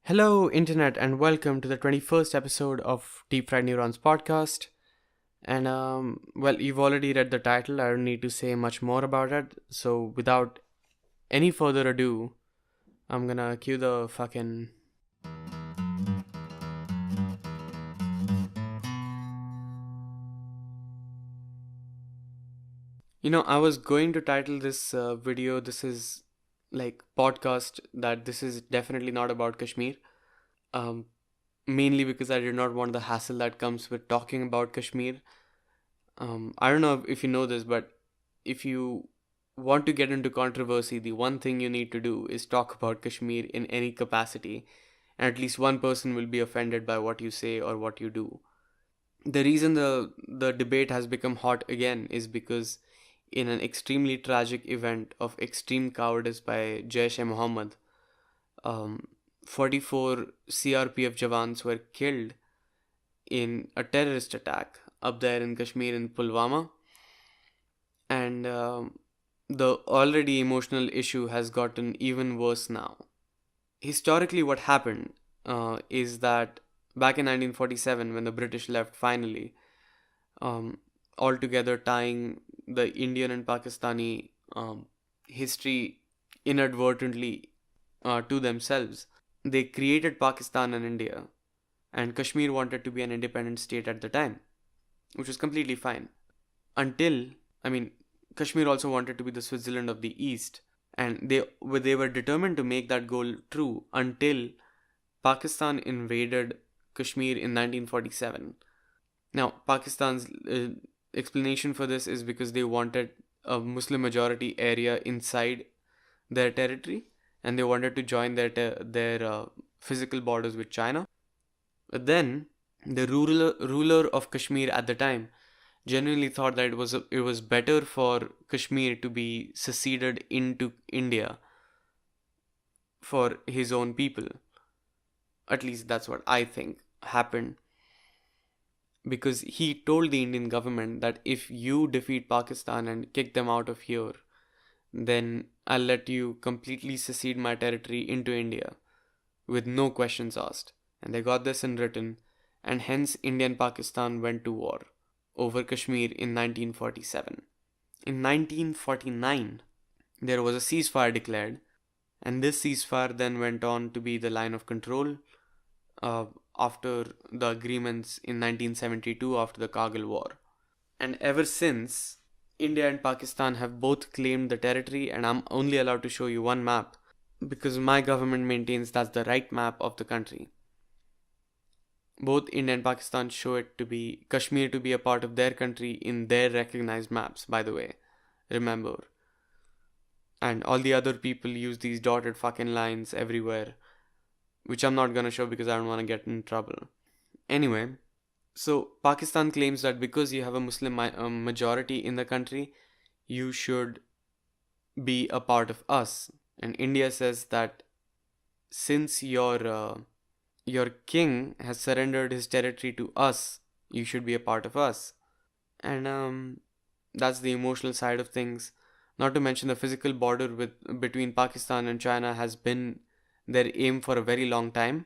Hello, Internet, and welcome to the 21st episode of Deep Fried Neurons podcast. And, you've already read the title. I don't need to say much more about it. So, without any further ado, I'm gonna cue the fucking. I was going to title this video, this is like podcast, that this is definitely not about Kashmir. Um, Mainly because I did not want the hassle that comes with talking about Kashmir. I don't know if you know this, but if you want to get into controversy, the one thing you need to do is talk about Kashmir in any capacity, and at least one person will be offended by what you say or what you do. The reason the debate has become hot again is because in an extremely tragic event of extreme cowardice by Jaish-e-Mohammed, um, 44 CRPF Jawans were killed in a terrorist attack up there in Kashmir in Pulwama, and the already emotional issue has gotten even worse now. Historically, what happened is that back in 1947, when the British left finally, altogether tying the Indian and Pakistani history inadvertently to themselves, they created Pakistan and India, and Kashmir wanted to be an independent state at the time, which was completely fine. Until, I mean, Kashmir also wanted to be the Switzerland of the East, and they were determined to make that goal true until Pakistan invaded Kashmir in 1947. Now, Pakistan's explanation for this is because they wanted a Muslim majority area inside their territory, and they wanted to join their physical borders with China. But then the ruler of Kashmir at the time genuinely thought that it was better for Kashmir to be seceded into India for his own people. At least that's what I think happened. Because he told the Indian government that if you defeat Pakistan and kick them out of here, then I'll let you completely secede my territory into India with no questions asked. And they got this in written, and hence India and Pakistan went to war over Kashmir in 1947. In 1949, there was a ceasefire declared, and this ceasefire then went on to be the line of control after the agreements in 1972 after the Kargil War. And ever since, India and Pakistan have both claimed the territory, and I'm only allowed to show you one map because my government maintains that's the right map of the country. Both India and Pakistan show it to be Kashmir to be a part of their country in their recognized maps, by the way. Remember. And all the other people use these dotted fucking lines everywhere, which I'm not gonna show because I don't want to get in trouble. Anyway, so Pakistan claims that because you have a Muslim majority in the country, you should be a part of us. And India says that since your king has surrendered his territory to us, you should be a part of us. And that's the emotional side of things. Not to mention the physical border between Pakistan and China has been their aim for a very long time.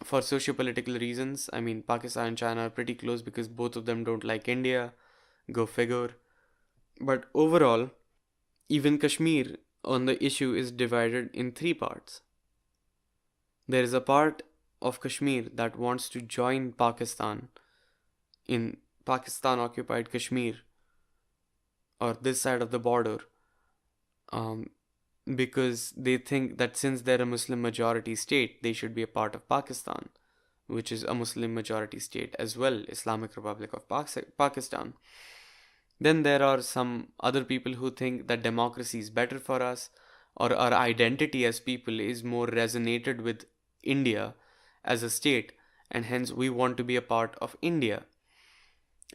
For socio-political reasons, I mean, Pakistan and China are pretty close because both of them don't like India. Go figure. But overall, even Kashmir on the issue is divided in three parts. There is a part of Kashmir that wants to join Pakistan in Pakistan occupied Kashmir, or this side of the border, because they think that since they're a Muslim majority state, they should be a part of Pakistan, which is a Muslim majority state as well, Islamic Republic of Pakistan. Then there are some other people who think that democracy is better for us, or our identity as people is more resonated with India as a state, and hence we want to be a part of India.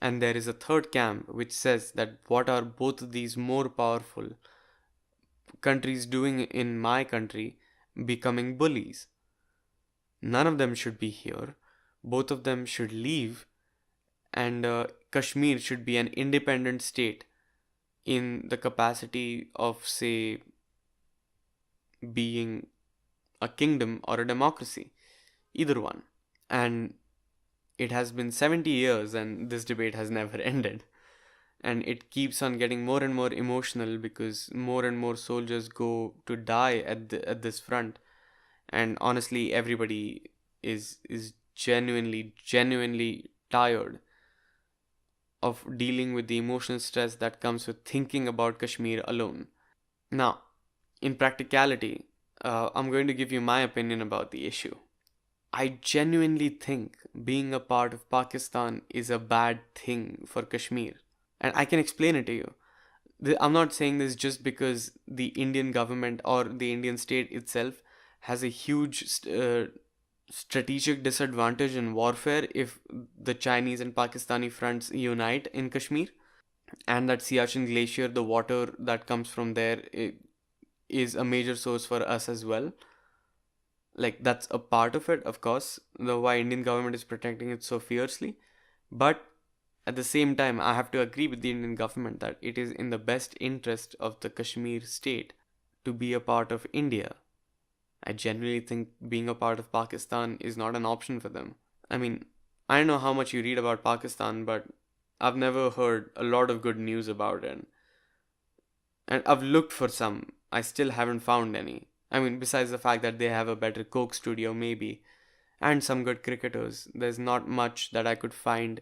And there is a third camp which says that what are both of these more powerful countries doing in my country becoming bullies? None of them should be here. Both of them should leave, and Kashmir should be an independent state in the capacity of, say, being a kingdom or a democracy, either one. And it has been 70 years and this debate has never ended. And it keeps on getting more and more emotional because more and more soldiers go to die at this front. And honestly, everybody is genuinely tired of dealing with the emotional stress that comes with thinking about Kashmir alone. Now, in practicality, I'm going to give you my opinion about the issue. I genuinely think being a part of Pakistan is a bad thing for Kashmir. And I can explain it to you. I'm not saying this just because the Indian government or the Indian state itself has a huge strategic disadvantage in warfare if the Chinese and Pakistani fronts unite in Kashmir, and that Siachen Glacier, the water that comes from there, is a major source for us as well. Like, that's a part of it, of course, the why Indian government is protecting it so fiercely. But at the same time, I have to agree with the Indian government that it is in the best interest of the Kashmir state to be a part of India. I genuinely think being a part of Pakistan is not an option for them. I mean, I don't know how much you read about Pakistan, but I've never heard a lot of good news about it. And I've looked for some, I still haven't found any. I mean, besides the fact that they have a better Coke studio, maybe, and some good cricketers, there's not much that I could find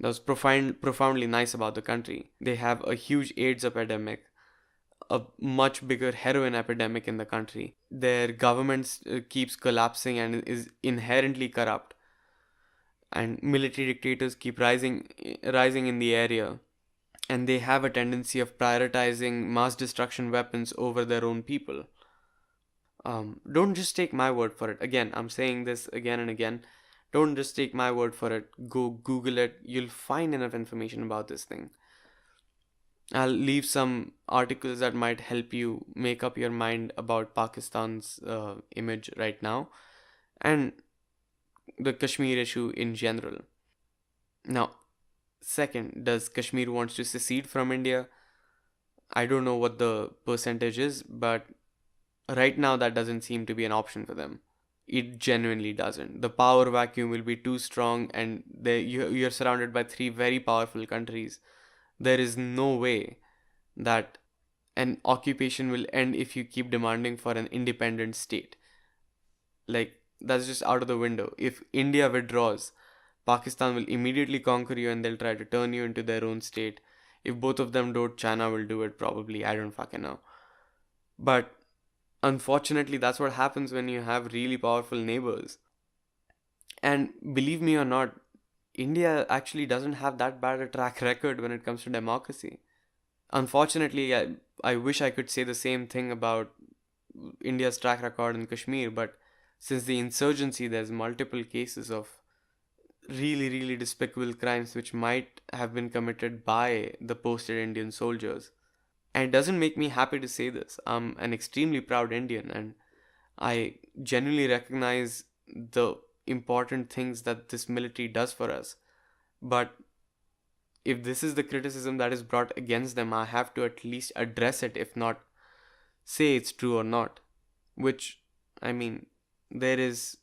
that was profoundly nice about the country. They have a huge AIDS epidemic, a much bigger heroin epidemic in the country. Their government keeps collapsing and is inherently corrupt. And military dictators keep rising in the area. And they have a tendency of prioritizing mass destruction weapons over their own people. Don't just take my word for it. Again, I'm saying this again and again. Don't just take my word for it. Go Google it. You'll find enough information about this thing. I'll leave some articles that might help you make up your mind about Pakistan's image right now and the Kashmir issue in general. Now, second, does Kashmir wants to secede from India? I don't know what the percentage is, but right now that doesn't seem to be an option for them. It genuinely doesn't. The power vacuum will be too strong, and you're surrounded by three very powerful countries. There is no way that an occupation will end if you keep demanding for an independent state. Like, that's just out of the window. If India withdraws, Pakistan will immediately conquer you and they'll try to turn you into their own state. If both of them don't, China will do it probably. I don't fucking know. But unfortunately, that's what happens when you have really powerful neighbors. And believe me or not, India actually doesn't have that bad a track record when it comes to democracy. Unfortunately, I wish I could say the same thing about India's track record in Kashmir, but since the insurgency, there's multiple cases of really despicable crimes which might have been committed by the posted Indian soldiers. And it doesn't make me happy to say this. I'm an extremely proud Indian and I genuinely recognize the important things that this military does for us. But if this is the criticism that is brought against them, I have to at least address it, if not say it's true or not. Which, I mean, there is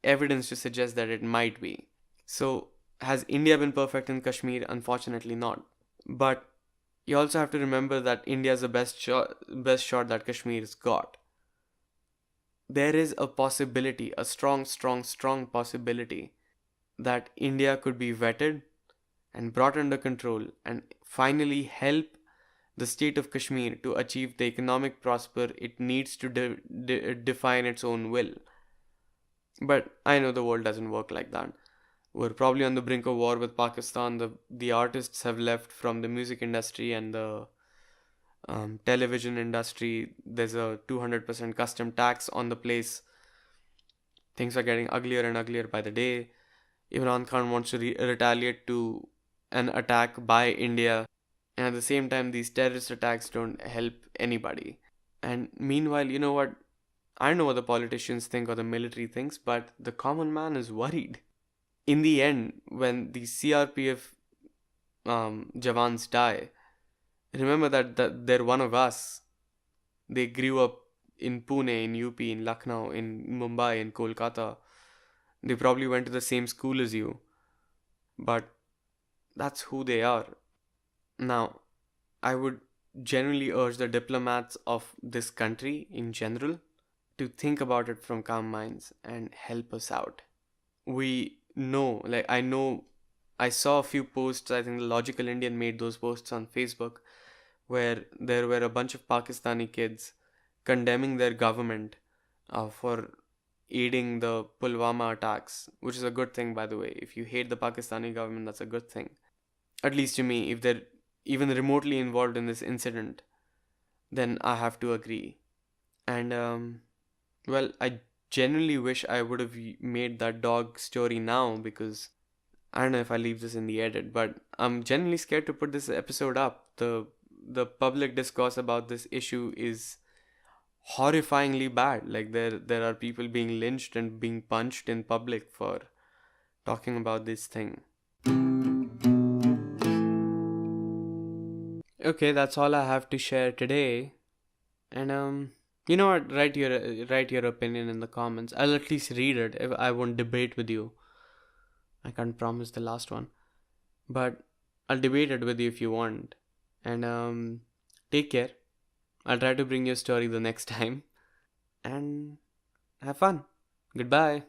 evidence to suggest that it might be. So, has India been perfect in Kashmir? Unfortunately not. But you also have to remember that India is the best shot that Kashmir's got. There is a possibility, a strong possibility that India could be vetted and brought under control and finally help the state of Kashmir to achieve the economic prosper it needs to define its own will. But I know the world doesn't work like that. We're probably on the brink of war with Pakistan. The artists have left from the music industry and the television industry. There's a 200% custom tax on the place. Things are getting uglier and uglier by the day. Imran Khan wants to retaliate to an attack by India. And at the same time, these terrorist attacks don't help anybody. And meanwhile, you know what? I don't know what the politicians think or the military thinks, but the common man is worried. In the end, when the CRPF Jawans die, remember that they're one of us. They grew up in Pune, in UP, in Lucknow, in Mumbai, in Kolkata. They probably went to the same school as you, but that's who they are. Now, I would generally urge the diplomats of this country in general to think about it from calm minds and help us out. We know, like, I know, I saw a few posts. I think the Logical Indian made those posts on Facebook where there were a bunch of Pakistani kids condemning their government for aiding the Pulwama attacks, which is a good thing, by the way. If you hate the Pakistani government, that's a good thing. At least to me, if they're even remotely involved in this incident, then I have to agree. And, well, I genuinely wish I would have made that dog story now, because I don't know if I leave this in the edit, but I'm genuinely scared to put this episode up. The public discourse about this issue is horrifyingly bad. Like, there are people being lynched and being punched in public for talking about this thing. Okay, that's all I have to share today. And you know what? Write your opinion in the comments. I'll at least read it. If I won't debate with you. I can't promise the last one, but I'll debate it with you if you want. And take care. I'll try to bring you a story the next time. And have fun. Goodbye.